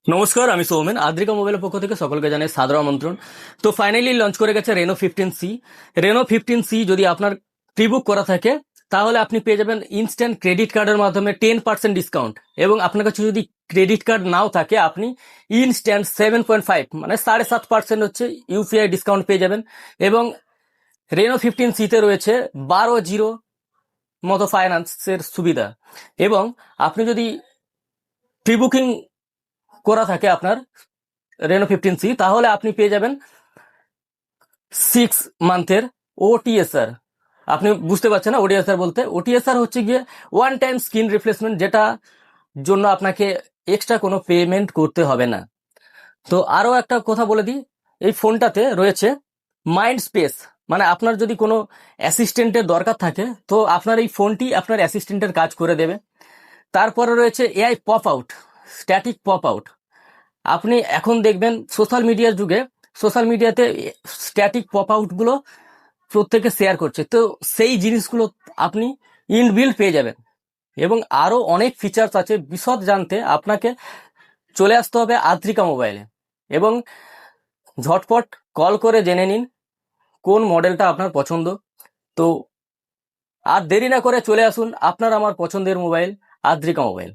নমস্কার, আমি সৌমেন। আদ্রিকা মোবাইলের পক্ষ থেকে সকলকে জানাই সাদর আমন্ত্রণ। তো ফাইনালি লঞ্চ করে গেছে রেনো 15C। রেনো 15C যদি আপনার প্রিবুক করা থাকে তাহলে আপনি পেয়ে যাবেন ইনস্ট্যান্ট ক্রেডিট কার্ডের মাধ্যমে 10% ডিসকাউন্ট। এবং আপনার কাছে যদি ক্রেডিট কার্ড নাও থাকে আপনি ইনস্ট্যান্ট 7.5 মানে 7.5% হচ্ছে ইউপিআই ডিসকাউন্ট পেয়ে যাবেন। এবং রেনো 15Cতে রয়েছে 12 জিরো মতো ফাইন্যান্সের সুবিধা। এবং আপনি যদি প্রিবুকিং করা থাকে আপনার রেনো 15C তাহলে আপনি পেয়ে যাবেন 6 মান্থের ওটিএসআর। আপনি বুঝতে পারছেন না ওটিএসআর বলতে? ওটিএসআর হচ্ছে গিয়ে ওয়ান টাইম স্ক্রিন রিপ্লেসমেন্ট, যেটা জন্য আপনাকে এক্সট্রা কোনো পেমেন্ট করতে হবে না। তো আরও একটা কথা বলে দিই, এই ফোনটাতে রয়েছে মাইন্ড স্পেস, মানে আপনার যদি কোনো অ্যাসিস্ট্যান্টের দরকার থাকে তো আপনার এই ফোনটি আপনার অ্যাসিস্ট্যান্টের কাজ করে দেবে। তারপরে রয়েছে AI pop out, static pop out. আপনি এখন দেখবেন সোশ্যাল মিডিয়ার যুগে সোশ্যাল মিডিয়াতে স্ট্যাটিক পপ আউটগুলো প্রত্যেকে শেয়ার করছে, তো সেই জিনিসগুলো আপনি ইনবিল্ড পেয়ে যাবেন। এবং আরও অনেক ফিচার্স আছে, বিশদ জানতে আপনাকে চলে আসতে হবে আদ্রিকা মোবাইলে এবং ঝটপট কল করে জেনে নিন কোন মডেলটা আপনার পছন্দ। তো আর দেরি না করে চলে আসুন আপনার আমার পছন্দের মোবাইল আদ্রিকা মোবাইল।